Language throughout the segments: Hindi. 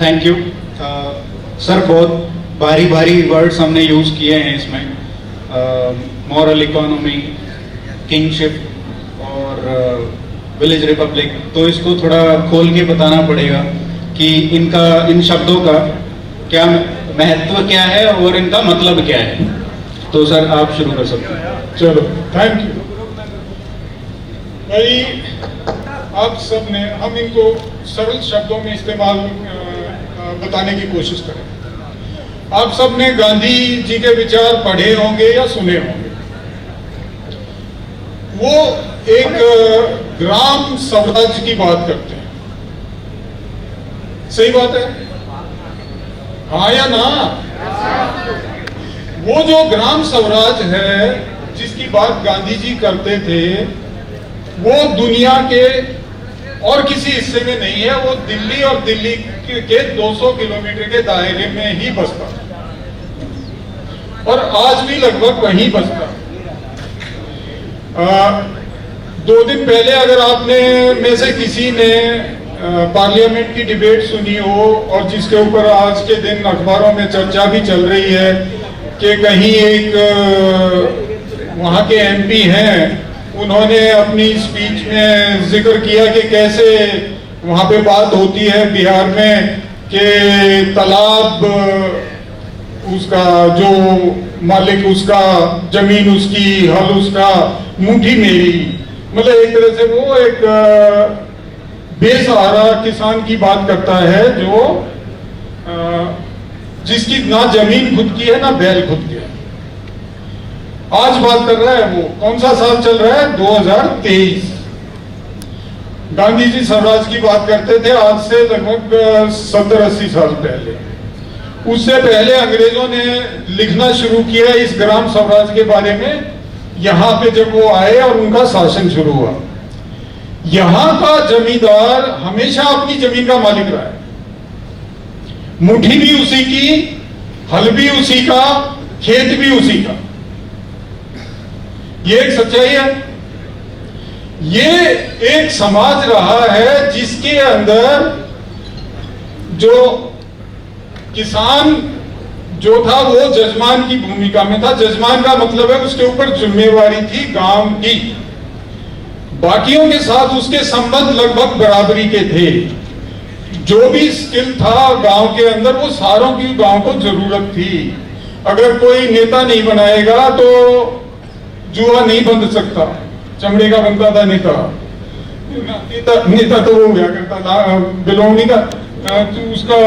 Thank you sir. बहुत भारी भारी वर्ड्स हमने यूज किए हैं इसमें, मॉरल इकोनॉमी, किंगशिप और विलेज रिपब्लिक। तो इसको थोड़ा खोल के बताना पड़ेगा कि इनका, इन शब्दों का क्या महत्व क्या है और इनका मतलब क्या है। तो सर आप शुरू कर सकते हैं। चलो, थैंक यू भाई। आप सब ने, हम इनको सरल शब्दों में इस्तेमाल बताने की कोशिश करें। आप सब ने गांधी जी के विचार पढ़े होंगे या सुने होंगे। वो एक ग्राम स्वराज की बात करते हैं। सही बात है, हाँ या ना? वो जो ग्राम स्वराज है जिसकी बात गांधी जी करते थे, वो दुनिया के और किसी हिस्से में नहीं है। वो दिल्ली और दिल्ली के 200 किलोमीटर के दायरे में ही बसता और आज भी लगभग वहीं बसता। 2 दिन पहले अगर आपने में से किसी ने पार्लियामेंट की डिबेट सुनी हो, और जिसके ऊपर आज के दिन अखबारों में चर्चा भी चल रही है कि कहीं एक वहां के एमपी हैं, उन्होंने अपनी स्पीच में जिक्र किया कि कैसे वहां पे बात होती है बिहार में कि तालाब उसका जो मालिक, उसका जमीन उसकी, हल उसका, मुट्ठी मेरी। मतलब एक तरह से वो एक बेसहारा किसान की बात करता है, जो जिसकी ना जमीन खुद की है ना बैल खुद के है। आज बात कर रहा है वो, कौन सा साल चल रहा है? 2023। गांधी जी स्वराज की बात करते थे आज से लगभग 70-80 साल पहले। उससे पहले अंग्रेजों ने लिखना शुरू किया इस ग्राम स्वराज के बारे में, यहां पे जब वो आए और उनका शासन शुरू हुआ। यहां का जमींदार हमेशा अपनी जमीन का मालिक रहा है। मुट्ठी भी उसी की, हल भी उसी का, खेत भी उसी का। ये एक सच्चाई है। ये एक समाज रहा है जिसके अंदर जो किसान जो था वो जजमान की भूमिका में था। जजमान का मतलब है उसके ऊपर जिम्मेवारी थी गांव की। बाकियों के साथ उसके संबंध लगभग बराबरी के थे। जो भी स्किल था गांव के अंदर, वो सारों की गांव को जरूरत थी। अगर कोई नेता नहीं बनाएगा तो जुआ नहीं बंध सकता। चमड़े का बनता था नेता। नेता तो वो क्या करता था, बिलोंगी का उसका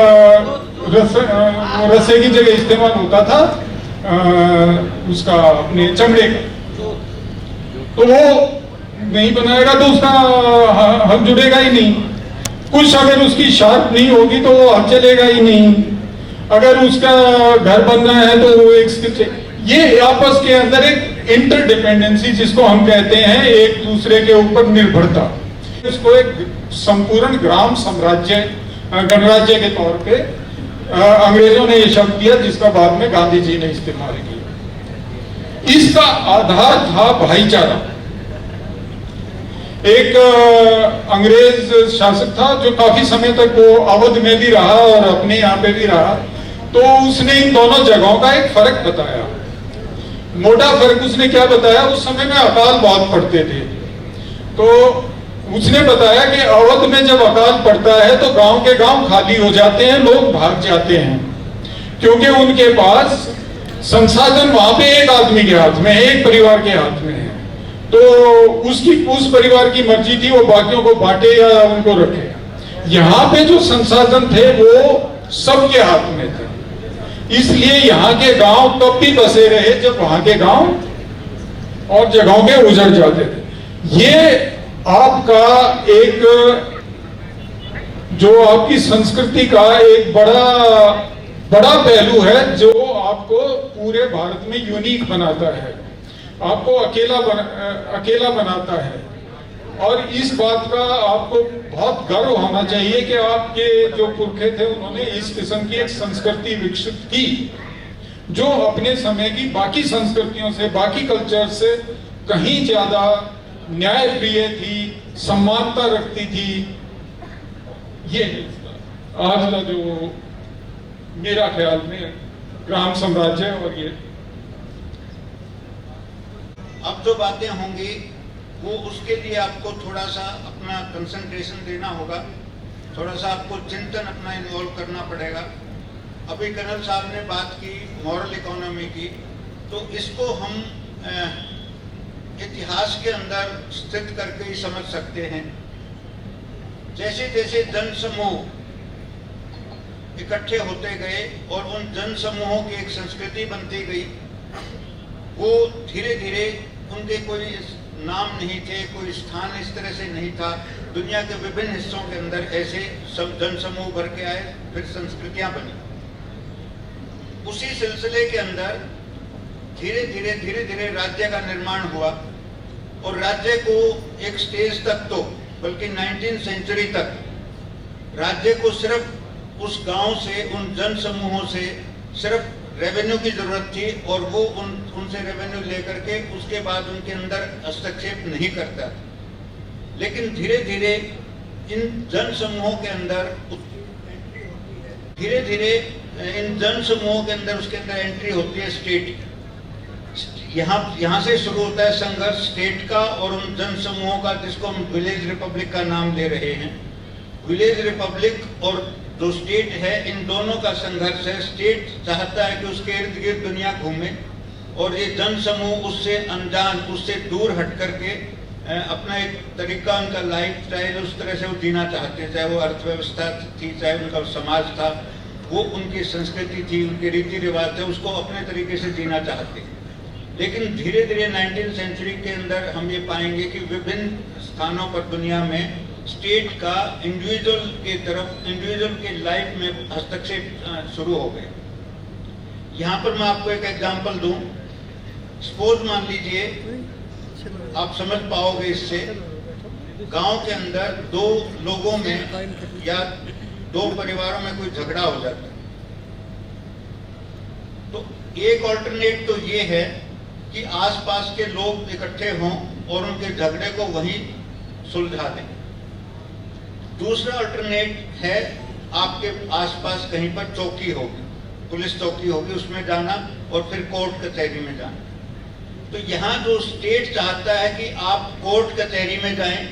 रस्से की जगह इस्तेमाल होता था उसका अपने चमड़े का। तो वो नहीं बनाएगा तो उसका हल जुड़ेगा ही नहीं। कुछ अगर उसकी शार्प नहीं होगी तो वो हल चलेगा ही नहीं। अगर उसका घर बन रहा है तो वो एक स्किल, ये आपस के अंदर एक इंटरडिपेंडेंसी जिसको हम कहते हैं, एक दूसरे के ऊपर निर्भरता, इसको एक संपूर्ण ग्राम साम्राज्य, गणराज्य के तौर पे अंग्रेजों ने ये शब्द दिया, जिसका बाद में गांधी जी ने इस्तेमाल किया। इसका आधार था भाईचारा। एक अंग्रेज शासक था जो काफी समय तक वो अवध में भी रहा और अपने यहाँ पे भी रहा। तो उसने इन दोनों जगहों का एक फर्क बताया। मोटा फर्क उसने क्या बताया, उस समय में अकाल बहुत पड़ते थे। तो उसने बताया कि अवध में जब अकाल पड़ता है तो गांव के गांव खाली हो जाते हैं, लोग भाग जाते हैं, क्योंकि उनके पास संसाधन वहां पे एक आदमी के हाथ में है, एक परिवार के हाथ में है। तो उस परिवार की मर्जी थी वो बाकियों को बांटे या उनको रखे। यहाँ पे जो संसाधन थे वो सबके हाथ में थे। इसलिए यहाँ के गांव तब भी बसे रहे जब वहां के गांव और जगहों के उजड़ जाते थे। ये आपका एक, जो आपकी संस्कृति का एक बड़ा पहलू है, जो आपको पूरे भारत में यूनिक बनाता है, आपको अकेला बनाता है। और इस बात का आपको बहुत गर्व होना चाहिए कि आपके जो पुरखे थे उन्होंने इस किस्म की एक संस्कृति विकसित की, जो अपने समय की बाकी संस्कृतियों से, बाकी कल्चर से कहीं ज्यादा न्याय प्रिय थी, सम्मानता रखती थी। ये आज का जो मेरा ख्याल में ग्राम साम्राज्य और ये अब जो बातें होंगी वो उसके लिए आपको थोड़ा सा अपना कंसंट्रेशन देना होगा, थोड़ा सा आपको चिंतन अपना इन्वॉल्व करना पड़ेगा। अभी कर्नल साहब ने बात की मॉरल इकोनॉमी की, तो इसको हम इतिहास के अंदर स्थित करके ही समझ सकते हैं। जैसे जैसे जन समूह इकट्ठे होते गए और उन जन समूहों की एक संस्कृति बनती गई, वो धीरे धीरे उनके कोई नाम नहीं थे, कोई स्थान इस तरह से नहीं था। दुनिया के विभिन्न हिस्सों के अंदर ऐसे सब जन समूह भर के आए, फिर संस्कृतियां बनी। उसी सिलसिले के अंदर धीरे धीरे राज्य का निर्माण हुआ और राज्य को एक स्टेज तक तो बल्कि 19वीं सेंचुरी तक राज्य को सिर्फ उस गांव से, उन जन समूहों से सिर्फ रेवेन्यू की जरूरत थी और वो उनसे रेवेन्यू लेकर के उसके बाद उनके अंदर हस्तक्षेप नहीं करता। लेकिन धीरे धीरे इन जन समूहों के अंदर उसके अंदर एंट्री होती है स्टेट। यहाँ से शुरू होता है संघर्ष स्टेट का और उन जन समूहों का, जिसको हम विलेज रिपब्लिक का नाम ले रहे हैं। विलेज रिपब्लिक और जो स्टेट है, इन दोनों का संघर्ष है। स्टेट चाहता है कि उसके इर्द गिर्द दुनिया घूमे और ये जन समूह उससे अनजान, उससे दूर हट करके अपना एक तरीका, उनका लाइफ स्टाइल उस तरह से वो जीना चाहते हैं। चाहे वो अर्थव्यवस्था थी, चाहे उनका समाज था, वो उनकी संस्कृति थी, उनके रीति रिवाज थे, उसको अपने तरीके से जीना चाहते हैं। लेकिन धीरे धीरे 19वीं सेंचुरी के अंदर हम ये पाएंगे कि विभिन्न स्थानों पर दुनिया में स्टेट का इंडिविजुअल के लाइफ में हस्तक्षेप शुरू हो गए। यहाँ पर मैं आपको एक एग्जांपल दूं। सपोज मान लीजिए, आप समझ पाओगे इससे, गांव के अंदर दो लोगों में या दो परिवारों में कोई झगड़ा हो जाता है, तो एक ऑल्टरनेट तो ये है कि आसपास के लोग इकट्ठे हों और उनके झगड़े को वहीं सुलझा दें। दूसरा अल्टरनेट है, आपके आसपास कहीं पर चौकी होगी, पुलिस चौकी होगी, उसमें जाना और फिर कोर्ट कचहरी में जाना। तो यहाँ जो स्टेट चाहता है कि आप कोर्ट कचहरी में जाएं,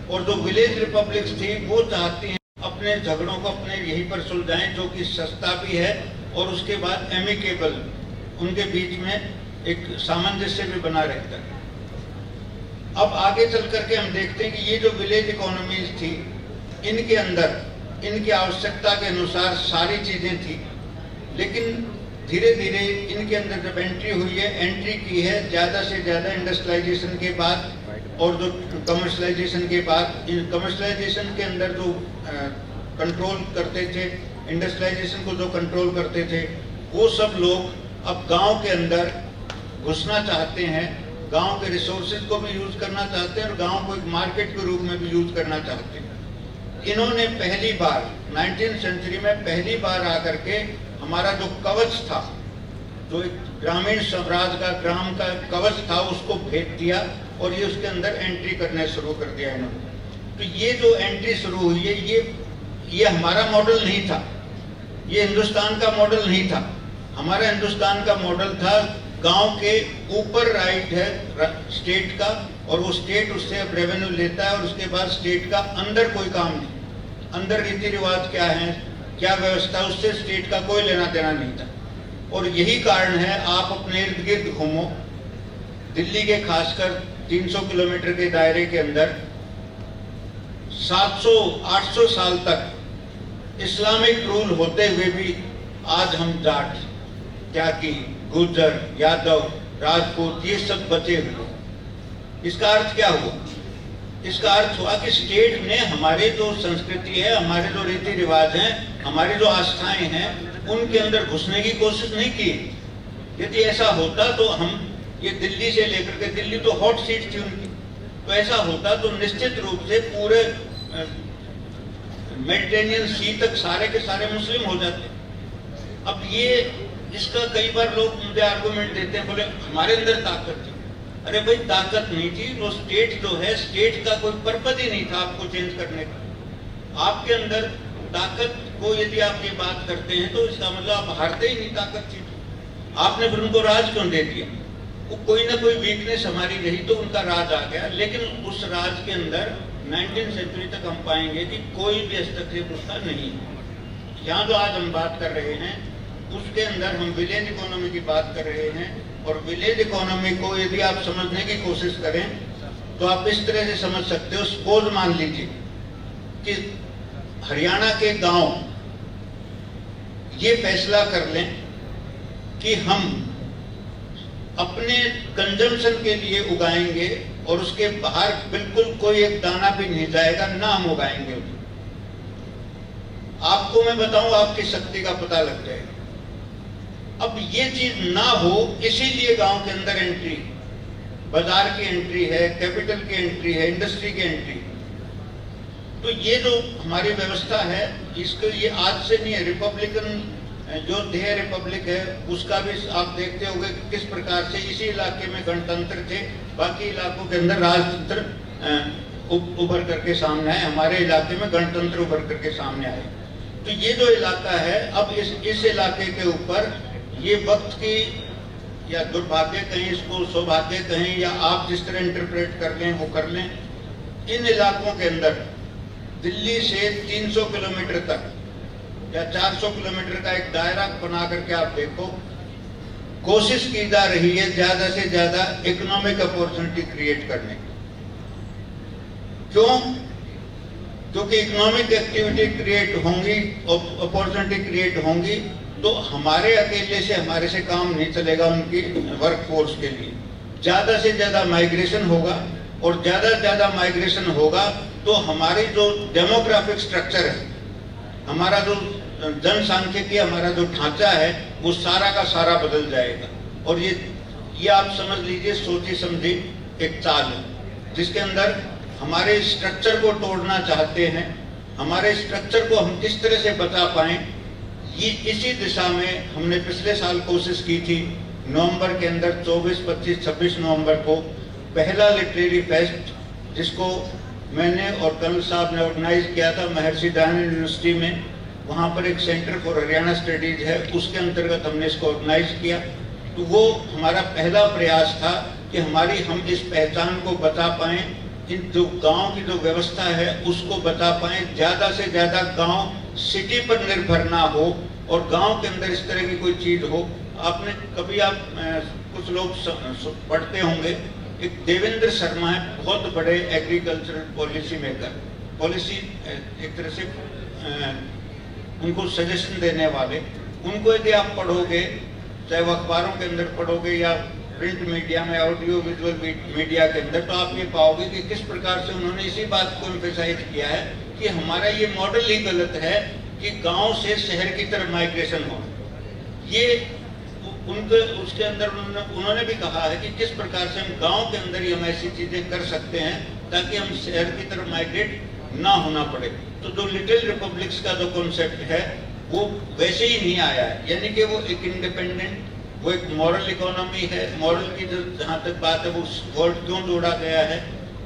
और जो विलेज रिपब्लिक्स थी वो चाहती हैं अपने झगड़ों को अपने यहीं पर सुलझाएं, जो कि सस्ता भी है और उसके बाद एमिकेबल, उनके बीच में एक सामंजस्य भी बना रहता है। अब आगे चल करके हम देखते हैं कि ये जो विलेज इकोनॉमीज थी, इनके अंदर इनकी आवश्यकता के अनुसार सारी चीजें थी, लेकिन धीरे धीरे इनके अंदर जब एंट्री की है ज़्यादा से ज़्यादा इंडस्ट्रियलाइजेशन के बाद और जो कमर्शलाइजेशन के बाद, कमर्शलाइजेशन के अंदर जो कंट्रोल करते थे, इंडस्ट्रियलाइजेशन को जो कंट्रोल करते थे, वो सब लोग अब गांव के अंदर घुसना चाहते हैं, गांव के रिसोर्सेज को भी यूज करना चाहते हैं और गांव को एक मार्केट के रूप में भी यूज करना चाहते हैं। इन्होंने पहली बार 19वीं सेंचुरी में पहली बार आकर के हमारा जो कवच था, जो एक ग्रामीण स्वराज का, ग्राम का कवच था, उसको भेद दिया और ये उसके अंदर एंट्री करने शुरू कर दिया इन्होंने। तो ये जो एंट्री शुरू हुई है, ये हमारा मॉडल नहीं था, ये हिंदुस्तान का मॉडल नहीं था। हमारा हिंदुस्तान का मॉडल था गांव के ऊपर राइट है स्टेट का, और वो स्टेट उससे अब रेवेन्यू लेता है और उसके बाद स्टेट का अंदर कोई काम नहीं, अंदर रीति रिवाज क्या है, क्या व्यवस्था, उससे स्टेट का कोई लेना देना नहीं था। और यही कारण है, आप अपने इर्द गिर्द घूमो, दिल्ली के खासकर 300 किलोमीटर के दायरे के अंदर 700-800 साल तक इस्लामिक रूल होते हुए भी आज हम जाट, क्या की गुर्जर, यादव, राजपूत, ये सब बचे हुए। इसका अर्थ क्या हुआ? इसका अर्थ हुआ कि स्टेट ने हमारे जो संस्कृति है, हमारे जो रीति रिवाज हैं, हमारी जो आस्थाएं हैं, उनके अंदर घुसने की कोशिश नहीं की। यदि ऐसा होता तो हम ये दिल्ली से लेकर के, दिल्ली तो हॉट सीट थी उनकी, तो ऐसा होता तो निश्चित रूप से पूरे मेडिटेरेनियन सी तक सारे के सारे मुस्लिम हो जाते। अब ये इसका कई बार लोग मुझे आर्गुमेंट देते हैं, बोले हमारे अंदर ताकत थी। अरे भाई, ताकत नहीं थी, वो स्टेट जो है, स्टेट का कोई पर्पज ही नहीं था आपको चेंज करने का। आपके अंदर ताकत को यदि आप ये बात करते हैं तो इसका मतलब आप हारते ही नहीं ताकत थी। आपने फिर उनको राज क्यों दे दिया? वो कोई ना कोई वीकनेस हमारी रही तो उनका राज आ गया, लेकिन उस राज के अंदर 19वीं सेंचुरी तक हम पाएंगे कि कोई भी हस्तक्षेप उसका नहीं है। यहाँ जो आज हम बात कर रहे हैं उसके अंदर हम विलेज इकोनॉमी की बात कर रहे हैं, और विलेज इकोनॉमी को यदि आप समझने की कोशिश करें तो आप इस तरह से समझ सकते हो। सपोज मान लीजिए कि हरियाणा के गांव ये फैसला कर लें कि हम अपने कंजम्पशन के लिए उगाएंगे और उसके बाहर बिल्कुल कोई एक दाना भी नहीं जाएगा, ना हम उगाएंगे। आपको मैं बताऊं, आपकी शक्ति का पता लग जाएगा। अब ये चीज ना हो, इसीलिए गांव के अंदर एंट्री, बाजार की एंट्री है, कैपिटल की एंट्री है, इंडस्ट्री की एंट्री। तो ये जो हमारी व्यवस्था है, इसको ये आज से नहीं है। रिपब्लिकन जो देह रिपब्लिक है उसका भी आप देखते होंगे कि किस प्रकार से इसी इलाके में गणतंत्र थे, बाकी इलाकों के अंदर राजतंत्र उभर करके सामने आए, हमारे इलाके में गणतंत्र उभर करके सामने आए। तो ये जो इलाका है, अब इस इलाके के ऊपर ये वक्त की या दुर्भाग्य कहें, इसको सौभाग्य कहें, या आप जिस तरह इंटरप्रेट कर लें वो कर लें, इन इलाकों के अंदर दिल्ली से 300 किलोमीटर तक या 400 किलोमीटर का एक दायरा बना करके आप देखो, कोशिश की जा रही है ज्यादा से ज्यादा इकोनॉमिक अपॉर्चुनिटी क्रिएट करने की। क्यों? क्योंकि इकोनॉमिक एक्टिविटी क्रिएट होंगी, अपॉर्चुनिटी क्रिएट होंगी, तो हमारे अकेले से हमारे से काम नहीं चलेगा। उनकी वर्कफोर्स के लिए ज्यादा से ज्यादा माइग्रेशन होगा, और ज्यादा से ज्यादा माइग्रेशन होगा तो हमारी जो डेमोग्राफिक स्ट्रक्चर है, हमारा जो जनसांख्यिकी, हमारा जो ढांचा है, वो सारा का सारा बदल जाएगा। और ये आप समझ लीजिए, सोची समझी एक चाल है, जिसके अंदर हमारे स्ट्रक्चर को तोड़ना चाहते हैं। हमारे स्ट्रक्चर को हम किस तरह से बचा पाएं, ये इसी दिशा में हमने पिछले साल कोशिश की थी। नवंबर के अंदर 24, 25, 26 नवंबर को पहला लिटरेरी फेस्ट, जिसको मैंने और कर्नल साहब ने ऑर्गेनाइज किया था महर्षि दयानंद यूनिवर्सिटी में। वहाँ पर एक सेंटर फॉर हरियाणा स्टडीज है, उसके अंतर्गत हमने इसको ऑर्गेनाइज किया। तो वो हमारा पहला प्रयास था कि हम इस पहचान को बचा पाएं, इन जो गांव की जो व्यवस्था है उसको बचा पाएं, ज्यादा से ज्यादा गांव सिटी पर निर्भर ना हो और गांव के अंदर इस तरह की कोई चीज हो। आपने कभी कुछ लोग पढ़ते होंगे, एक देवेंद्र शर्मा है, बहुत बड़े एग्रीकल्चरल पॉलिसी मेकर, पॉलिसी एक तरह से उनको सजेशन देने वाले। उनको यदि आप पढ़ोगे, चाहे वो अखबारों के अंदर पढ़ोगे या प्रिंट मीडिया में, ऑडियो विजुअल मीडिया के अंदर, तो आप ये पाओगे कि किस प्रकार से उन्होंने इसी बात को एम्फेसाइज किया है कि हमारा ये मॉडल ही गलत है कि गांव से शहर की तरफ माइग्रेशन हो। ये उनके उसके अंदर उन्होंने भी कहा है कि किस प्रकार से हम गांव के अंदर ही हम ऐसी चीजें कर सकते हैं ताकि हम शहर की तरफ माइग्रेट ना होना पड़े। तो जो लिटिल रिपब्लिक्स का जो कॉन्सेप्ट है वो वैसे ही नहीं आया है, यानी कि वो एक इंडिपेंडेंट, वो एक मॉरल इकोनॉमी है। मॉरल की जो जहाँ तक बात है, वो वर्ड क्यों जोड़ा गया है?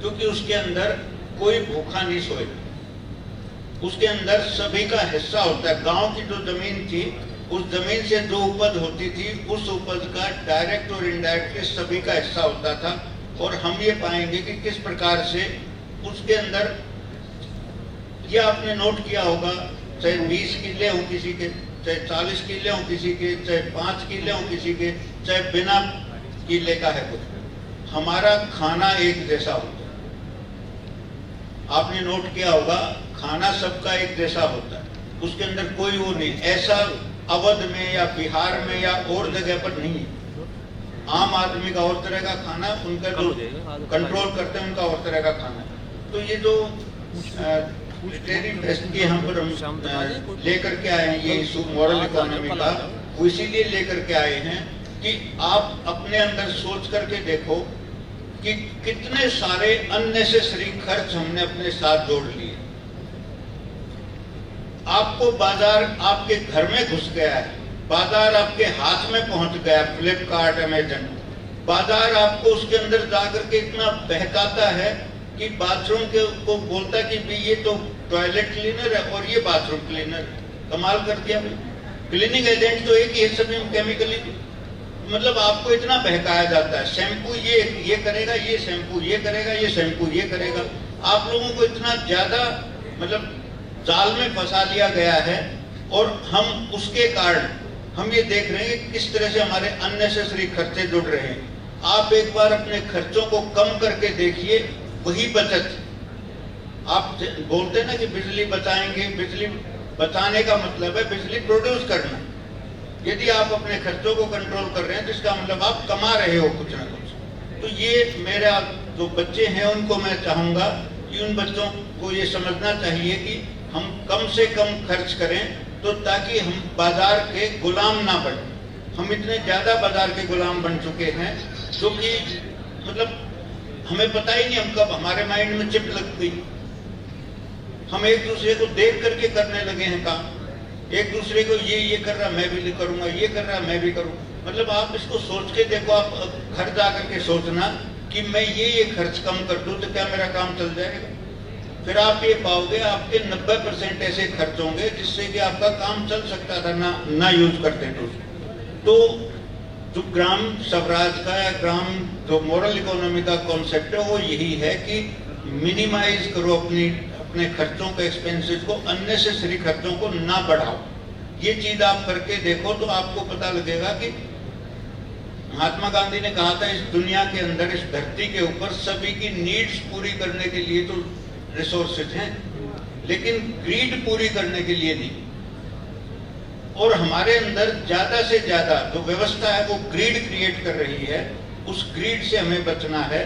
क्योंकि उसके अंदर कोई भूखा नहीं सोएगा, उसके अंदर सभी का हिस्सा होता है। गांव की जो जमीन थी, उस जमीन से जो उपज होती थी, उस उपज का डायरेक्ट और इनडायरेक्टली सभी का हिस्सा होता था। और हम ये पाएंगे कि किस प्रकार से उसके अंदर, ये आपने नोट किया होगा, चाहे 20 किले हो किसी के, चाहे 40 किले हो किसी के, चाहे 5 किले हो किसी के, चाहे बिना किले का है कुछ, हमारा खाना एक जैसा होता है। आपने नोट किया होगा, खाना सबका एक जैसा होता है, उसके अंदर कोई वो नहीं। ऐसा अवध में या बिहार में या और जगह पर नहीं है। आम आदमी का और तरह का खाना, उनका जो कंट्रोल करते हैं उनका और तरह का खाना। तो ये जो लिटरेरी फेस्ट की यहाँ पर हम लेकर के आए हैं, ये इशू मॉरल इकोनॉमी का, वो इसीलिए लेकर के आए हैं कि आप अपने अंदर सोच करके देखो कि कितने सारे अननेसेसरी खर्च हमने अपने साथ जोड़ लिए। आपको बाजार आपके घर में घुस गया है, बाजार आपके हाथ में पहुंच गया, फ्लिपकार्ट, अमेजन। बाजार आपको उसके अंदर जाकर के इतना बहकाता है कि बाथरूम के को बोलता कि भी ये तो टॉयलेट क्लीनर है और ये बाथरूम क्लीनर है। कमाल कर दिया भाई। क्लीनिंग एजेंट तो एक ही है, सभी केमिकली, मतलब आपको इतना बहकाया जाता है, शैम्पू ये करेगा, ये शैम्पू ये करेगा, ये शैम्पू ये करेगा। आप लोगों को इतना ज्यादा मतलब जाल में फंसा दिया गया है, और हम उसके कारण हम ये देख रहे हैं कि किस तरह से हमारे अननेसेसरी खर्चे जुड़ रहे हैं। आप एक बार अपने खर्चों को कम करके देखिए, वही बचत। आप बोलते हैं ना कि बिजली बचाएंगे, बिजली बचाने का मतलब है बिजली प्रोड्यूस करना। यदि आप अपने खर्चों को कंट्रोल कर रहे हैं तो इसका मतलब आप कमा रहे हो कुछ ना कुछ। तो ये मेरा जो बच्चे हैं उनको मैं चाहूंगा कि उन बच्चों को ये समझना चाहिए कि हम कम से कम खर्च करें, तो ताकि हम बाजार के गुलाम ना बने। हम इतने ज्यादा बाजार के गुलाम बन चुके हैं जो कि मतलब हमें पता ही नहीं हम कब हमारे माइंड में चिप लग गई। हम एक दूसरे को देख करके करने लगे हैं काम। एक दूसरे को ये कर रहा मैं भी करूंगा, ये कर रहा मैं भी करूंगा। मतलब आप इसको सोच के देखो, आप घर जा करके सोचना कि मैं ये खर्च कम कर दूं तो क्या मेरा काम चल जाएगा। फिर आप ये पाओगे आपके 90% ऐसे खर्च होंगे जिससे कि आपका काम चल सकता था ना यूज करते तो जो ग्राम स्वराज का या ग्राम जो मॉरल इकोनॉमी का कॉन्सेप्ट है वो यही है कि मिनिमाइज करो अपने खर्चों के एक्सपेंसेस को, अननेसेसरी खर्चों को ना बढ़ाओ। ये चीज आप करके देखो तो आपको पता लगेगा कि महात्मा गांधी ने कहा था इस दुनिया के अंदर, इस धरती के ऊपर सभी की नीड्स पूरी करने के लिए तो रिसोर्सेज हैं, लेकिन ग्रीड पूरी करने के लिए नहीं। और हमारे अंदर ज्यादा से ज्यादा जो व्यवस्था है वो ग्रीड क्रिएट कर रही है, उस ग्रीड से हमें बचना है।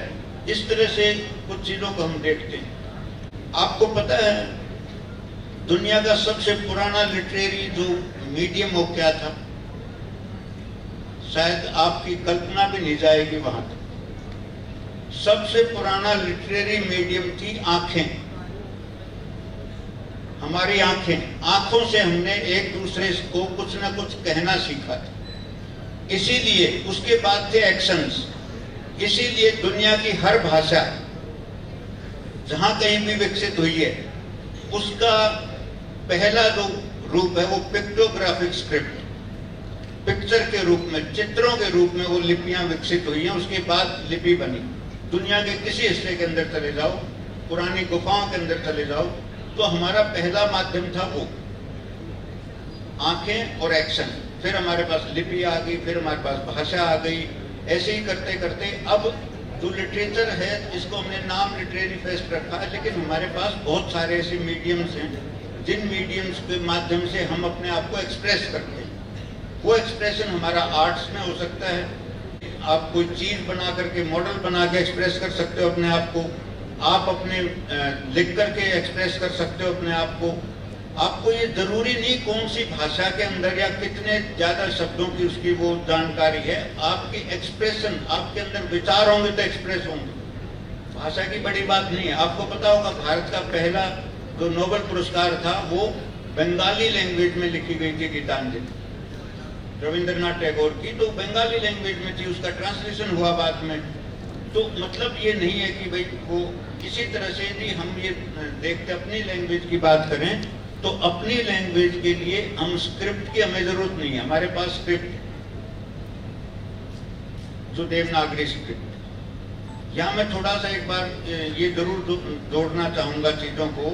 इस तरह से कुछ चीजों को हम देखते हैं। आपको पता है दुनिया का सबसे पुराना लिटरेरी जो मीडियम वो क्या था? शायद आपकी कल्पना भी नहीं जाएगी वहां तक। सबसे पुराना लिटरेरी मीडियम थी आंखें। हमारी आंखों से हमने एक दूसरे को कुछ ना कुछ कहना सीखा था। इसीलिए उसके बाद थे एक्शंस। इसीलिए दुनिया की हर भाषा जहां कहीं भी विकसित हुई है उसका पहला जो रूप है वो पिक्टोग्राफिक स्क्रिप्ट, पिक्चर के रूप में, चित्रों के रूप में वो लिपियां विकसित हुई हैं। उसके बाद लिपि बनी। दुनिया के किसी हिस्से के अंदर चले जाओ, पुरानी गुफाओं के अंदर चले जाओ, तो हमारा पहला माध्यम था वो आंखें और एक्शन। फिर हमारे पास लिपि आ गई, फिर हमारे पास भाषा आ गई। ऐसे ही करते करते अब जो लिटरेचर है इसको हमने नाम लिटरेरी फेस्ट रखा है, लेकिन हमारे पास बहुत सारे ऐसे मीडियम्स हैं जिन मीडियम्स के माध्यम से हम अपने आप को एक्सप्रेस करते हैं। वो एक्सप्रेशन हमारा आर्ट्स में हो सकता है, आप कोई चीज बना करके, मॉडल बना के एक्सप्रेस कर सकते हो अपने आप को, आप अपने लिख करके एक्सप्रेस कर सकते हो अपने आप को। आपको ये जरूरी नहीं कौन सी भाषा के अंदर या कितने ज्यादा शब्दों की उसकी वो जानकारी है। आपकी एक्सप्रेशन, आपके अंदर विचार होंगे तो एक्सप्रेस होंगे। भाषा की बड़ी बात नहीं है। आपको पता होगा भारत का पहला जो नोबेल पुरस्कार था वो बंगाली लैंग्वेज में लिखी गई थी, गीतांजलि रविंद्रनाथ टैगोर की, तो बंगाली लैंग्वेज में थी, उसका ट्रांसलेशन हुआ बाद में। तो मतलब ये नहीं है कि भाई वो किसी तरह से यदि हम ये देखते अपनी लैंग्वेज की बात करें तो अपनी लैंग्वेज के लिए हम स्क्रिप्ट की हमें जरूरत नहीं है। हमारे पास स्क्रिप्ट जो देवनागरी स्क्रिप्ट। यहाँ मैं थोड़ा सा एक बार ये जरूर जोड़ना चाहूंगा चीजों को।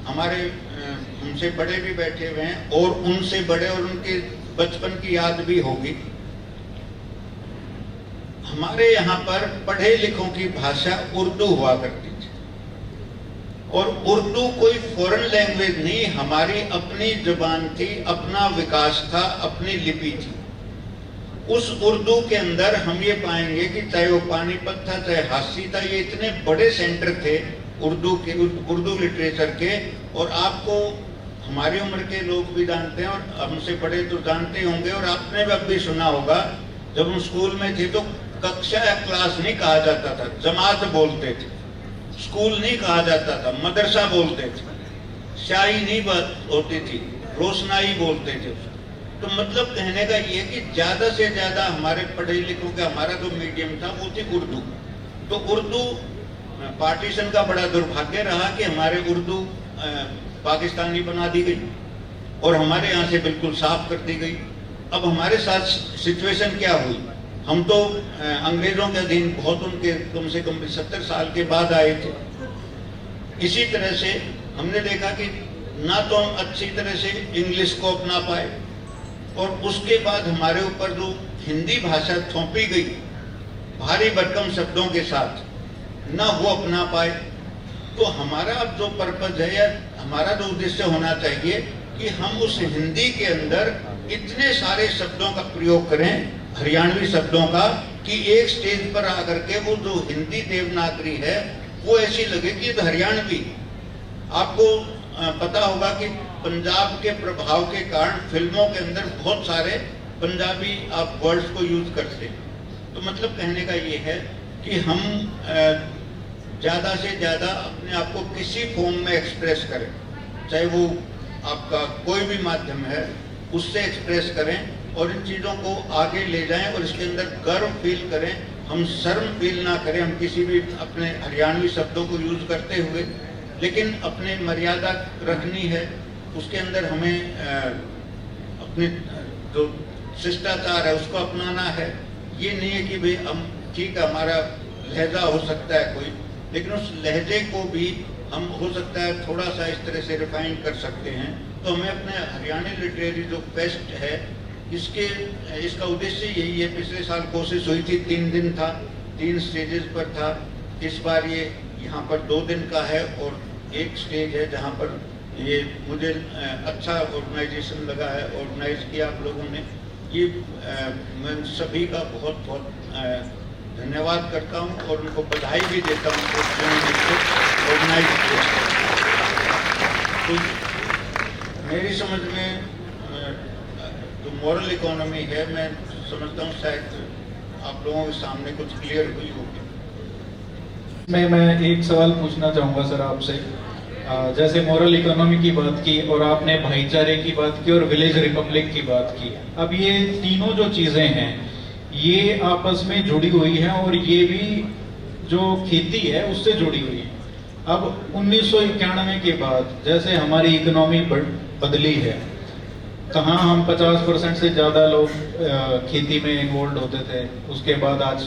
हमारे हमसे बड़े भी बैठे हुए हैं और उनसे बड़े और उनके बचपन की याद भी होगी। हमारे यहाँ पर पढ़े लिखों की भाषा उर्दू हुआ करती थी, और उर्दू कोई फॉरेन लैंग्वेज नहीं, हमारी अपनी जुबान थी, अपना विकास था, अपनी लिपि थी। उस उर्दू के अंदर हम ये पाएंगे कि चाहे वो पानीपत था, चाहे हासी था, ये इतने बड़े सेंटर थे उर्दू के, उर्दू लिटरेचर के। और आपको हमारी उम्र के लोग भी जानते हैं और हमसे बड़े तो जानते होंगे, और आपने भी सुना होगा जब हम स्कूल में थे तो कक्षा या क्लास नहीं कहा जाता था, जमात बोलते थे। स्कूल नहीं कहा जाता था, मदरसा बोलते थे। शाही नहीं बात होती थी, रोशनाई बोलते थे। तो मतलब कहने का ये कि ज्यादा से ज्यादा हमारे पढ़े लिखों का हमारा जो मीडियम था वो थी उर्दू। तो उर्दू पार्टीशन का बड़ा दुर्भाग्य रहा कि हमारे उर्दू पाकिस्तानी बना दी गई और हमारे यहाँ से बिल्कुल साफ कर दी गई। अब हमारे साथ सिचुएशन क्या हुई, हम तो अंग्रेजों के अधीन बहुत उनके कम से कम 70 साल के बाद आए थे। इसी तरह से हमने देखा कि ना तो हम अच्छी तरह से इंग्लिश को अपना पाए और उसके बाद हमारे ऊपर जो हिंदी भाषा थोपी गई भारी भरकम शब्दों के साथ, ना वो अपना पाए। तो हमारा अब जो पर्पज है या हमारा जो उद्देश्य होना चाहिए कि हम उस हिंदी के अंदर इतने सारे शब्दों का प्रयोग करें, हरियाणवी शब्दों का, कि एक स्टेज पर आकर के वो जो हिंदी देवनागरी है वो ऐसी लगे कि ये हरियाणवी। आपको पता होगा कि पंजाब के प्रभाव के कारण फिल्मों के अंदर बहुत सारे पंजाबी आप वर्ड्स को यूज करते हैं। तो मतलब कहने का ये है कि हम ज़्यादा से ज़्यादा अपने आप को किसी फॉर्म में एक्सप्रेस करें, चाहे वो आपका कोई भी माध्यम है, उससे एक्सप्रेस करें और इन चीज़ों को आगे ले जाएं और इसके अंदर गर्व फील करें। हम शर्म फील ना करें हम किसी भी अपने हरियाणवी शब्दों को यूज करते हुए, लेकिन अपने मर्यादा रखनी है। उसके अंदर हमें अपने जो शिष्टाचार है उसको अपनाना है। ये नहीं है कि भाई हम ठीक है हमारा लहजा हो सकता है कोई, लेकिन उस लहजे को भी हम हो सकता है थोड़ा सा इस तरह से रिफाइन कर सकते हैं। तो हमें अपने हरियाणवी लिटरेरी जो फेस्ट है इसका उद्देश्य यही है। पिछले साल कोशिश हुई थी 3 दिन था, 3 स्टेजेस पर था। इस बार ये यहाँ पर 2 दिन का है और एक स्टेज है जहाँ पर ये मुझे अच्छा ऑर्गेनाइजेशन लगा है, ऑर्गेनाइज किया आप लोगों ने। ये मैं सभी का बहुत बहुत धन्यवाद करता हूँ और उनको बधाई भी देता हूँ ऑर्गेनाइज किया। तो मेरी समझ में जो मॉरल इकोनॉमी है, मैं समझता हूँ शायद आप लोगों के सामने कुछ क्लियर हुई होगी। मैं एक सवाल पूछना चाहूँगा सर आपसे। जैसे मॉरल इकोनॉमी की बात की और आपने भाईचारे की बात की और विलेज रिपब्लिक की बात की। अब ये तीनों जो चीजें हैं ये आपस में जुड़ी हुई हैं और ये भी जो खेती है उससे जुड़ी हुई है। अब 1991 के बाद जैसे हमारी इकोनॉमी बदली है, कहाँ हम 50% से ज़्यादा लोग खेती में इन्वॉल्व होते थे, उसके बाद आज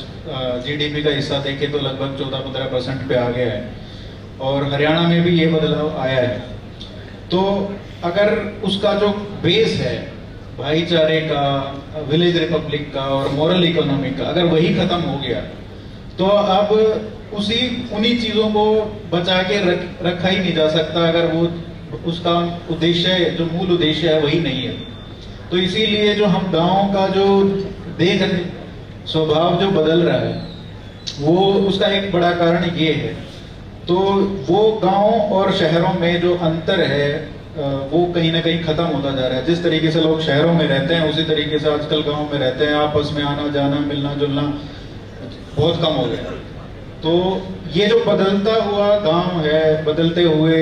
जीडीपी का हिस्सा देखें तो लगभग 14-15% पे आ गया है और हरियाणा में भी ये बदलाव आया है। तो अगर उसका जो बेस है भाईचारे का, विलेज रिपब्लिक का और मॉरल इकोनॉमी का, अगर वही खत्म हो गया तो अब उन्हीं चीज़ों को बचा के रखा ही नहीं जा सकता अगर वो उसका उद्देश्य, जो मूल उद्देश्य है वही नहीं है। तो इसीलिए जो हम गाँव का जो देख स्वभाव जो बदल रहा है वो उसका एक बड़ा कारण ये है। तो वो गांव और शहरों में जो अंतर है वो कहीं ना कहीं खत्म होता जा रहा है। जिस तरीके से लोग शहरों में रहते हैं उसी तरीके से आजकल गांव में रहते हैं, आपस में आना जाना मिलना जुलना बहुत कम हो गया। तो ये जो बदलता हुआ गांव है, बदलते हुए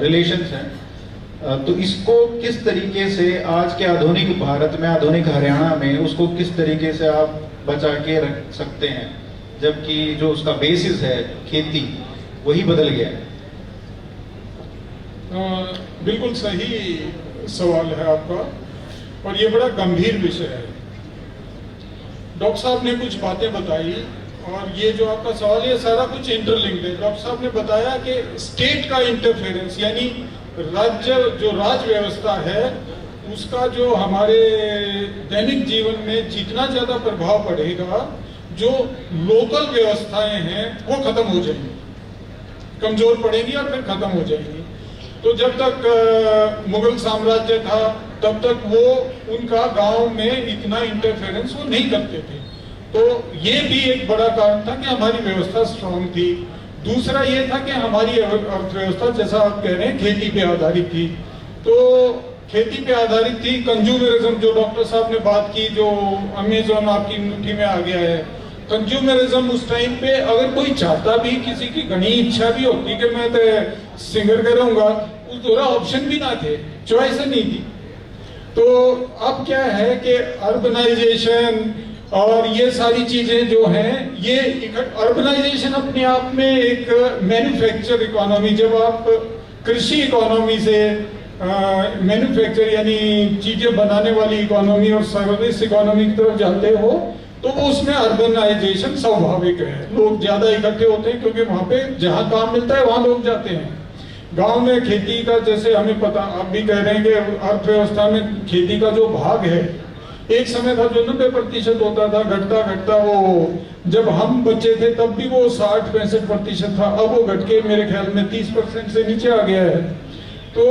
रिलेशंस हैं, तो इसको किस तरीके से आज के आधुनिक भारत में, आधुनिक हरियाणा में उसको किस तरीके से आप बचा के रख सकते हैं, जबकि जो उसका बेसिस है खेती वही बदल गया है। बिल्कुल सही सवाल है आपका और ये बड़ा गंभीर विषय है। डॉक्टर साहब ने कुछ बातें बताई और ये जो आपका सवाल है सारा कुछ इंटरलिंक्ड है। डॉक्टर साहब ने बताया कि स्टेट का इंटरफेरेंस यानी राज व्यवस्था है उसका जो हमारे दैनिक जीवन में जितना ज्यादा प्रभाव पड़ेगा, जो लोकल व्यवस्थाएं हैं वो खत्म हो जाएंगी, कमजोर पड़ेंगी और फिर खत्म हो जाएंगी। तो जब तक मुगल साम्राज्य था तब तक वो उनका गांव में इतना इंटरफेरेंस वो नहीं करते थे। तो ये भी एक बड़ा कारण था कि हमारी व्यवस्था स्ट्रांग थी। दूसरा ये था कि हमारी अर्थव्यवस्था, जैसा आप कह रहे हैं, खेती पे आधारित थी। तो खेती पे आधारित थी। कंज्यूमरिज्म जो डॉक्टर साहब ने बात की, जो अमेज़न आपकी मुट्ठी में आ गया है, कंज्यूमरिज्म उस टाइम पे अगर कोई चाहता भी, किसी की घनी इच्छा भी होती कि मैं तो सिंगर करूंगा, उस दौरा ऑप्शन भी ना थे, चॉइस नहीं थी। तो अब क्या है कि अर्बनाइजेशन और ये सारी चीजें जो हैं, ये अर्बनाइजेशन अपने आप में एक मैन्युफैक्चर इकोनॉमी, जब आप कृषि इकोनॉमी से मैन्युफैक्चर यानी चीजें बनाने वाली इकोनॉमी और सर्विस इकोनॉमी की तरफ जाते हो, तो वो उसमें अर्बनाइजेशन स्वाभाविक है। लोग ज्यादा इकट्ठे होते हैं क्योंकि वहां पे जहां काम मिलता है वहां लोग जाते हैं। गांव में खेती का, जैसे हमें पता, आप भी कह रहे हैं कि अर्थव्यवस्था में खेती का जो भाग है, एक समय था जो 90% होता था, घटता घटता वो, जब हम बच्चे थे तब भी वो 60-65% था, अब वो घट के मेरे ख्याल में 30% से नीचे आ गया है। तो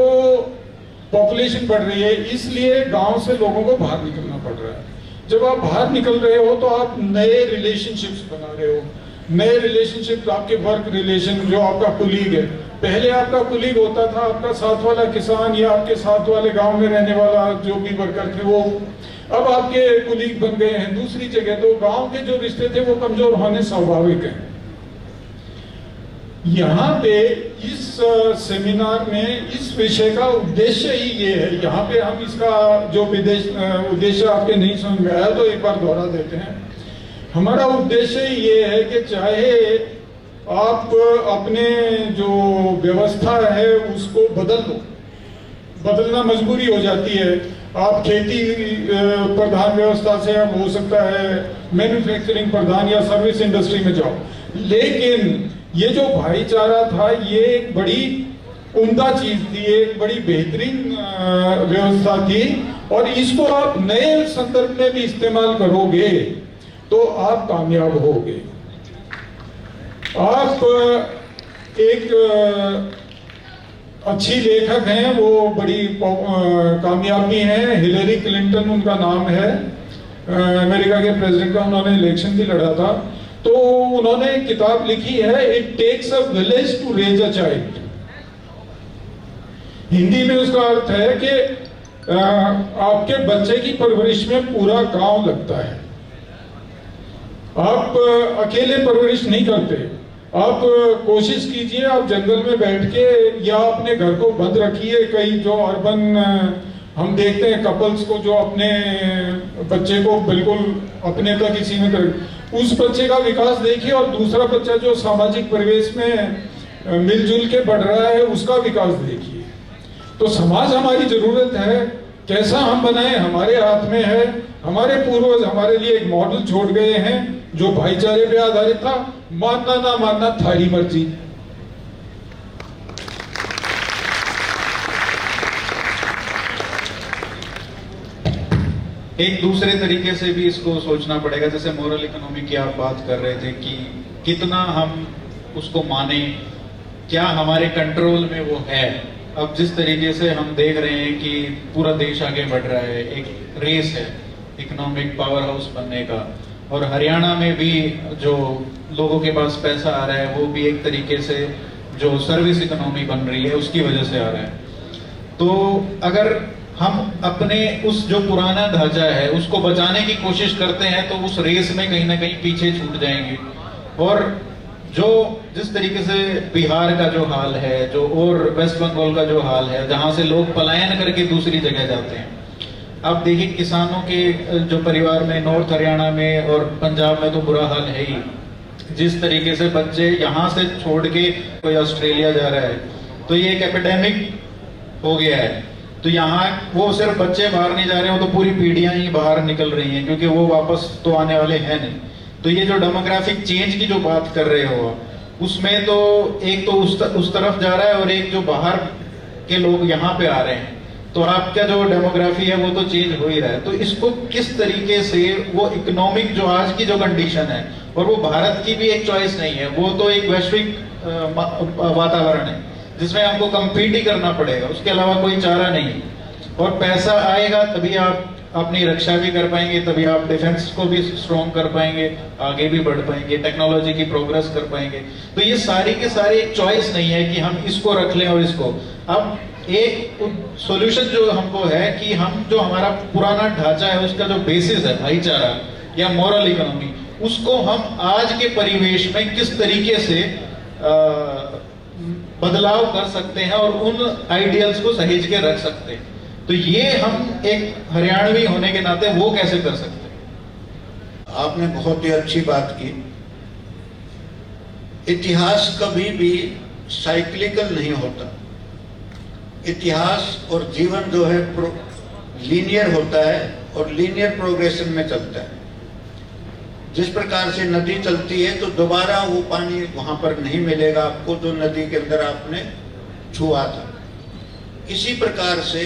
पॉपुलेशन बढ़ रही है, इसलिए गांव से लोगों को बाहर निकलना पड़ रहा है। जब आप बाहर निकल रहे हो तो आप नए रिलेशनशिप्स बना रहे हो। नए रिलेशनशिप, आपके वर्क रिलेशन, जो आपका कुलीग है, पहले आपका कुलीग होता था आपका साथ वाला किसान या आपके साथ वाले गांव में रहने वाला जो भी वर्कर थे, वो अब आपके कुलीग बन गए हैं दूसरी जगह। तो गांव के जो रिश्ते थे वो कमजोर होने स्वाभाविक है। यहाँ पे इस सेमिनार में इस विषय का उद्देश्य ही ये है। यहाँ पे हम इसका जो उद्देश्य आपके नहीं समझ में आया तो एक बार दोहरा देते हैं। हमारा उद्देश्य ये है कि चाहे आप अपने जो व्यवस्था है उसको बदल लो, बदलना मजबूरी हो जाती है। आप खेती प्रधान व्यवस्था से, अब हो सकता है मैन्युफैक्चरिंग प्रधान या सर्विस इंडस्ट्री में जाओ, लेकिन ये जो भाईचारा था ये एक बड़ी उम्दा चीज थी, एक बड़ी बेहतरीन व्यवस्था थी, और इसको आप नए संदर्भ में भी इस्तेमाल करोगे तो आप कामयाब होगे। आप एक अच्छी लेखक हैं, वो बड़ी कामयाबी हैं, हिलरी क्लिंटन उनका नाम है, अमेरिका के प्रेसिडेंट का उन्होंने इलेक्शन भी लड़ा था। तो उन्होंने एक किताब लिखी है, it takes a village to raise a child. Hindi में उसका अर्थ है कि आपके बच्चे की परवरिश में पूरा गांव लगता है। आप अकेले परवरिश नहीं करते। आप कोशिश कीजिए, आप जंगल में बैठ के या अपने घर को बंद रखिए। कई जो अर्बन हम देखते हैं कपल्स को जो अपने बच्चे को बिल्कुल अपने तक ही सीमित रख, उस बच्चे का विकास देखिए, और दूसरा बच्चा जो सामाजिक परिवेश में मिलजुल के बढ़ रहा है उसका विकास देखिए। तो समाज हमारी जरूरत है, कैसा हम बनाए हमारे हाथ में है। हमारे पूर्वज हमारे लिए एक मॉडल छोड़ गए हैं जो भाईचारे पे आधारित था। मानना ना मानना थारी मर्जी। एक दूसरे तरीके से भी इसको सोचना पड़ेगा, जैसे मोरल इकोनॉमी की आप बात कर रहे थे कि कितना हम उसको माने, क्या हमारे कंट्रोल में वो है। अब जिस तरीके से हम देख रहे हैं कि पूरा देश आगे बढ़ रहा है, एक रेस है इकोनॉमिक पावर हाउस बनने का, और हरियाणा में भी जो लोगों के पास पैसा आ रहा है वो भी एक तरीके से जो सर्विस इकोनॉमी बन रही है उसकी वजह से आ रहा है। तो अगर हम अपने उस जो पुराना ढांचा है उसको बचाने की कोशिश करते हैं तो उस रेस में कहीं ना कहीं पीछे छूट जाएंगे। और जो जिस तरीके से बिहार का जो हाल है, जो और वेस्ट बंगाल का जो हाल है, जहां से लोग पलायन करके दूसरी जगह जाते हैं। अब देखिए किसानों के जो परिवार में नॉर्थ हरियाणा में और पंजाब में तो बुरा हाल है ही। जिस तरीके से बच्चे यहाँ से छोड़ के कोई ऑस्ट्रेलिया जा रहा है तो ये एक एपिडेमिक हो गया है। तो यहाँ वो सिर्फ बच्चे बाहर नहीं जा रहे हो, तो पूरी पीढ़ियां ही बाहर निकल रही हैं, क्योंकि वो वापस तो आने वाले हैं नहीं। तो ये जो डेमोग्राफिक चेंज की जो बात कर रहे हो उसमें तो एक तो उस तरफ जा रहा है और एक जो बाहर के लोग यहाँ पे आ रहे हैं। तो आपका जो डेमोग्राफी है वो तो चेंज हो ही रहा है। तो इसको किस तरीके से वो इकोनॉमिक जो आज की जो कंडीशन है, और वो भारत की भी एक चॉइस नहीं है, वो तो एक वैश्विक वातावरण है जिसमें आपको कम्पीट ही करना पड़ेगा, उसके अलावा कोई चारा नहीं। और पैसा आएगा तभी आप अपनी रक्षा भी कर पाएंगे, तभी आप डिफेंस को भी स्ट्रॉन्ग कर पाएंगे, आगे भी बढ़ पाएंगे, टेक्नोलॉजी की प्रोग्रेस कर पाएंगे। तो ये सारी के सारे एक चॉइस नहीं है कि हम इसको रख लें और इसको। अब एक सॉल्यूशन जो हमको है कि हम जो हमारा पुराना ढांचा है उसका जो बेसिस है भाईचारा या मॉरल इकोनॉमी, उसको हम आज के परिवेश में किस तरीके से बदलाव कर सकते हैं और उन आइडियल्स को सहेज के रख सकते हैं। तो ये हम एक हरियाणवी होने के नाते वो कैसे कर सकते हैं। आपने बहुत ही अच्छी बात की। इतिहास कभी भी साइक्लिकल नहीं होता। इतिहास और जीवन जो है लीनियर होता है और लीनियर प्रोग्रेशन में चलता है। जिस प्रकार से नदी चलती है तो दोबारा वो पानी वहां पर नहीं मिलेगा आपको जो नदी के अंदर आपने छुआ था। इसी प्रकार से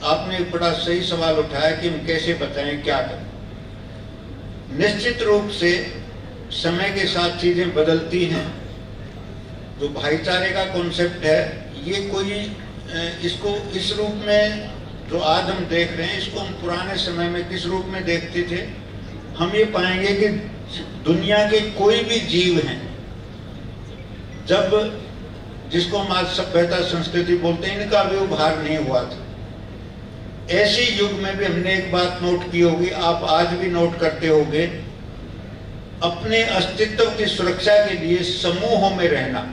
आपने एक बड़ा सही सवाल उठाया कि हम कैसे बचाएं, क्या करें। निश्चित रूप से समय के साथ चीजें बदलती हैं। जो भाईचारे का कॉन्सेप्ट है ये कोई इसको इस रूप में जो आज हम देख रहे हैं इसको हम पुराने समय में किस रूप में देखते थे। हम ये पाएंगे कि दुनिया के कोई भी जीव हैं, जब जिसको हम आज सभ्यता संस्कृति बोलते हैं, इनका भी उभार नहीं हुआ था। ऐसे युग में भी हमने एक बात नोट की होगी, आप आज भी नोट करते होंगे, अपने अस्तित्व की सुरक्षा के लिए समूहों में रहना।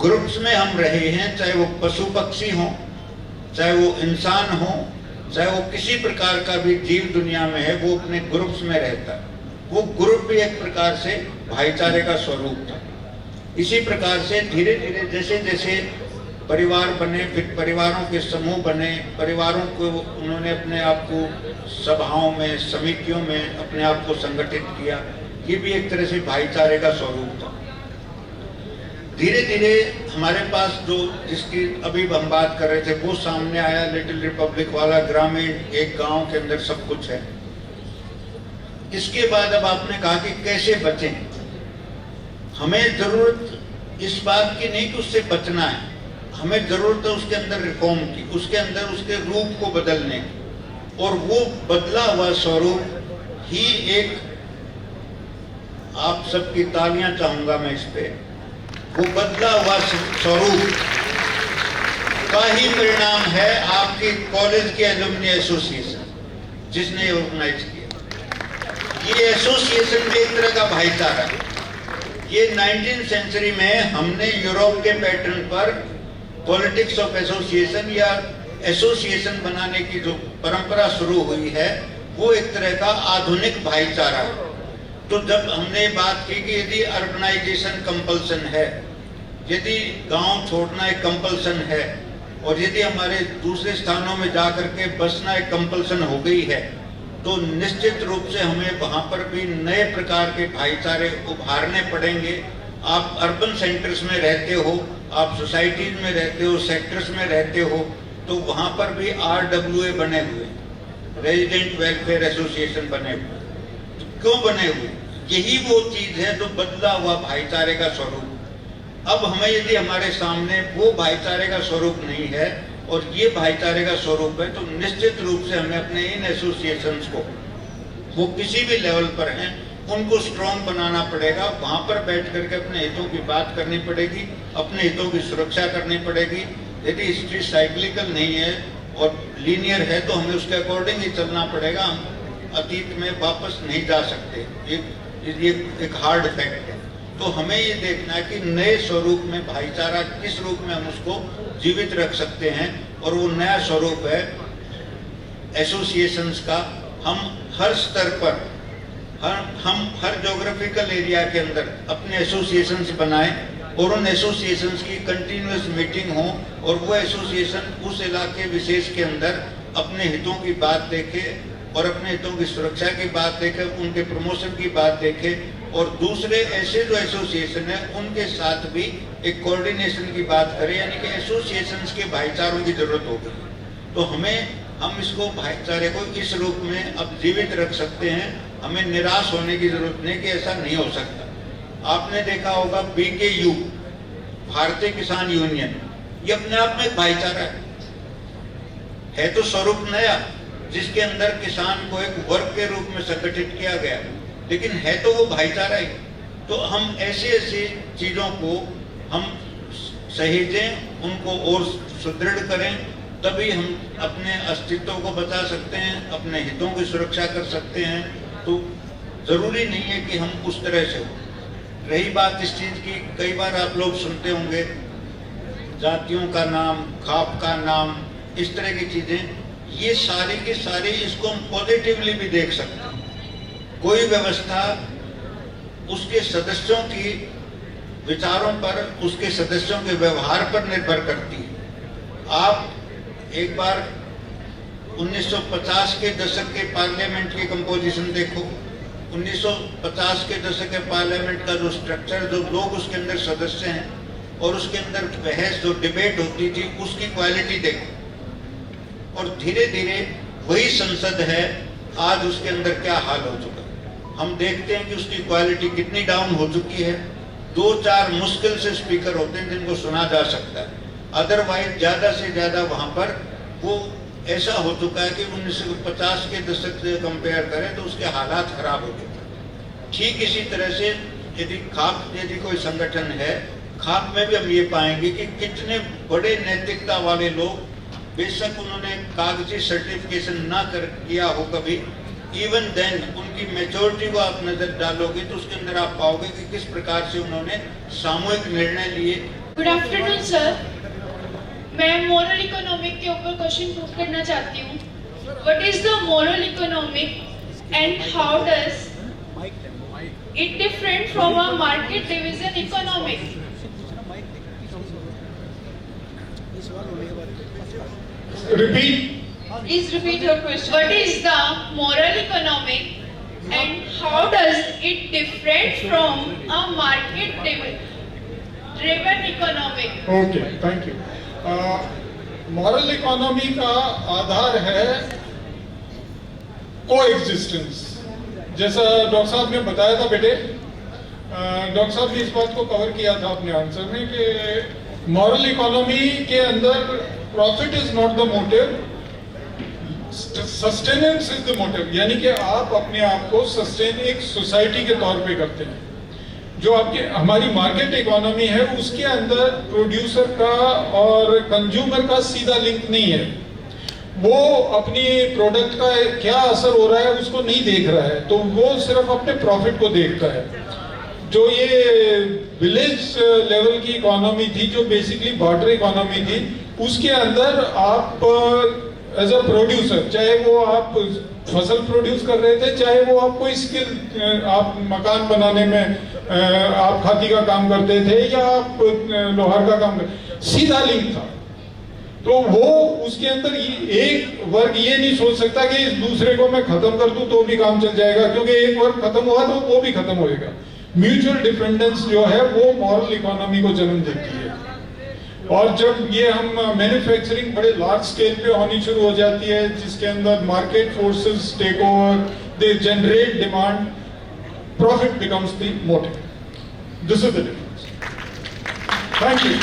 ग्रुप्स में हम रहे हैं, चाहे वो पशु पक्षी हों, चाहे वो इंसान हो, चाहे वो किसी प्रकार का भी जीव दुनिया में है, वो अपने ग्रुप्स में रहता है। वो ग्रुप भी एक प्रकार से भाईचारे का स्वरूप था। इसी प्रकार से धीरे धीरे जैसे जैसे परिवार बने, फिर परिवारों के समूह बने, परिवारों को उन्होंने अपने आप को सभाओं में, समितियों में अपने आप को संगठित किया। ये भी एक तरह से भाईचारे का स्वरूप था। धीरे धीरे हमारे पास जो जिसकी अभी हम बात कर रहे थे वो सामने आया, लिटिल रिपब्लिक वाला, ग्रामीण, एक गांव के अंदर सब कुछ है। इसके बाद अब आपने कहा कि कैसे बचें। हमें जरूरत इस बात की नहीं कि उससे बचना है, हमें जरूरत है उसके अंदर रिफॉर्म की, उसके अंदर उसके रूप को बदलने की। और वो बदला हुआ स्वरूप ही एक, आप सबकी तालियां चाहूंगा मैं इस पे, वो बदला हुआ स्वरूप का ही परिणाम है आपकी कॉलेज के एलुमनी एसोसिएशन जिसने ऑर्गेनाइज किया। ये एसोसिएशन भी एक तरह का भाईचारा है। ये 19वीं सेंचुरी में हमने यूरोप के पैटर्न पर पॉलिटिक्स ऑफ एसोसिएशन या एसोसिएशन बनाने की जो परंपरा शुरू हुई है वो एक तरह का आधुनिक भाईचारा है। तो जब हमने बात की कि यदि अर्बनाइजेशन कंपल्सन है, यदि गांव छोड़ना एक कंपल्सन है, और यदि हमारे दूसरे स्थानों में जाकर के बसना एक कंपल्सन हो गई है, तो निश्चित रूप से हमें वहां पर भी नए प्रकार के भाईचारे उभारने पड़ेंगे। आप अर्बन सेंटर्स में रहते हो, आप सोसाइटीज में रहते हो, सेक्टर्स में रहते हो, तो वहां पर भी RWA बने हुए, रेजिडेंट वेलफेयर एसोसिएशन बने हुए। क्यों बने हुए? यही वो चीज है जो बदला हुआ भाईचारे का स्वरूप। अब हमें यदि हमारे सामने वो भाईचारे का स्वरूप नहीं है और ये भाईचारे का स्वरूप है, तो निश्चित रूप से हमें अपने इन एसोसिएशंस को, वो किसी भी लेवल पर हैं, उनको स्ट्रॉन्ग बनाना पड़ेगा। वहां पर बैठ करके अपने हितों की बात करनी पड़ेगी, अपने हितों की सुरक्षा करनी पड़ेगी। यदि हिस्ट्री साइक्लिकल नहीं है और लीनियर है तो हमें उसके अकॉर्डिंग ही चलना पड़ेगा। हम अतीत में वापस नहीं जा सकते, ये एक हार्ड फैक्ट है। तो हमें ये देखना है कि नए स्वरूप में भाईचारा किस रूप में हम उसको जीवित रख सकते हैं, और वो नया स्वरूप है एसोसिएशंस का। हम हर स्तर पर, हम हर ज्योग्राफिकल एरिया के अंदर अपने एसोसिएशंस बनाएं और उन एसोसिएशंस की कंटिन्यूअस मीटिंग हो, और वो एसोसिएशन उस इलाके विशेष के अंदर अपने हितों की बात देखे और अपने हितों की सुरक्षा की बात देखे, उनके प्रमोशन की बात देखे, और दूसरे ऐसे जो एसोसिएशन है उनके साथ भी एक कोऑर्डिनेशन की बात करें। यानी कि एसोसिएशंस के भाईचारों की जरूरत होगी। तो हम इसको भाईचारे को इस रूप में अब जीवित रख सकते हैं। हमें निराश होने की जरूरत नहीं कि ऐसा नहीं हो सकता। आपने देखा होगा BKU, भारतीय किसान यूनियन, ये अपने आप में एक भाईचारा है तो स्वरूप नया, जिसके अंदर किसान को एक वर्ग के रूप में संगठित किया गया, लेकिन है तो वो भाईचारा ही। तो हम ऐसी चीजों को हम सहेजें, उनको और सुदृढ़ करें, तभी हम अपने अस्तित्व को बचा सकते हैं, अपने हितों की सुरक्षा कर सकते हैं। तो जरूरी नहीं है कि हम उस तरह से हो। रही बात इस चीज की, कई बार आप लोग सुनते होंगे जातियों का नाम, खाप का नाम, इस तरह की चीजें, ये सारी की सारी इसको हम पॉजिटिवली भी देख सकते हैं। कोई व्यवस्था उसके सदस्यों की विचारों पर, उसके सदस्यों के व्यवहार पर निर्भर करती है। आप एक बार 1950 के दशक के पार्लियामेंट की कंपोजिशन देखो। 1950 के दशक के पार्लियामेंट का जो स्ट्रक्चर, जो लोग उसके अंदर सदस्य हैं और उसके अंदर बहस जो डिबेट होती थी, उसकी क्वालिटी देखो। और धीरे धीरे वही संसद है, आज उसके अंदर क्या हाल हो चुका है। हम देखते हैं कि उसकी क्वालिटी कितनी डाउन हो चुकी है। 2-4 मुश्किल से स्पीकर होते हैं जिनको सुना जा सकता है, अदरवाइज ज्यादा से ज्यादा वहां पर वो ऐसा हो चुका है कि 1950 के दशक से कंपेयर करें तो उसके हालात खराब हो चुके हैं। ठीक इसी तरह से यदि कोई संगठन है, खाप में भी हम ये पाएंगे कि कितने बड़े नैतिकता वाले लोग, बेशक उन्होंने कागजी सर्टिफिकेशन ना किया हो कभी, इवन देन उनकी मेच्योरिटी को आप नजर डालोगे तो उसके अंदर आप पाओगे कि किस प्रकार से उन्होंने सामूहिक निर्णय लिए। गुड आफ्टरनून सर, मैं मोरल इकोनॉमिक के ऊपर क्वेश्चन पुट करना चाहती हूँ। What is the moral economic and how does it different from a market division economic? Repeat. Please repeat your question. What is the moral economic and how does it different from a market driven economic? Okay, thank you. Moral economy का आधार है कोएग्जिस्टेंस। जैसा डॉक्टर साहब ने बताया था बेटे, डॉक्टर साहब ने इस बात को कवर किया था अपने आंसर में कि मॉरल इकोनॉमी के अंदर profit is not the motive, sustenance is the motive. यानी कि आप अपने आप को सस्टेन एक सोसाइटी के तौर पे करते हैं। जो आपके हमारी मार्केट इकोनॉमी है उसके अंदर प्रोड्यूसर का और कंज्यूमर का सीधा लिंक नहीं है। वो अपनी प्रोडक्ट का क्या असर हो रहा है उसको नहीं देख रहा है, तो वो सिर्फ अपने प्रॉफिट को देखता है। जो ये विलेज लेवल की इकोनॉमी थी, जो बेसिकली बार्टर इकोनॉमी थी, उसके अंदर आप एज अ प्रोड्यूसर, चाहे वो आप फसल प्रोड्यूस कर रहे थे, चाहे वो आप कोई स्किल, आप मकान बनाने में आप खादी का काम करते थे या आप लोहार का काम करते, सीधा लिंक था। तो वो उसके अंदर एक वर्ग ये नहीं सोच सकता कि इस दूसरे को मैं खत्म कर दूं तो भी काम चल जाएगा, क्योंकि एक वर्ग खत्म हुआ तो वो भी खत्म होएगा। म्यूचुअल डिपेंडेंस जो है वो मॉरल इकोनॉमी को जन्म देती है। और जब ये हम मैन्युफैक्चरिंग बड़े लार्ज स्केल पे होनी शुरू हो जाती है, जिसके अंदर market forces take over, they generate demand, profit becomes the motive. This is the difference. Thank you.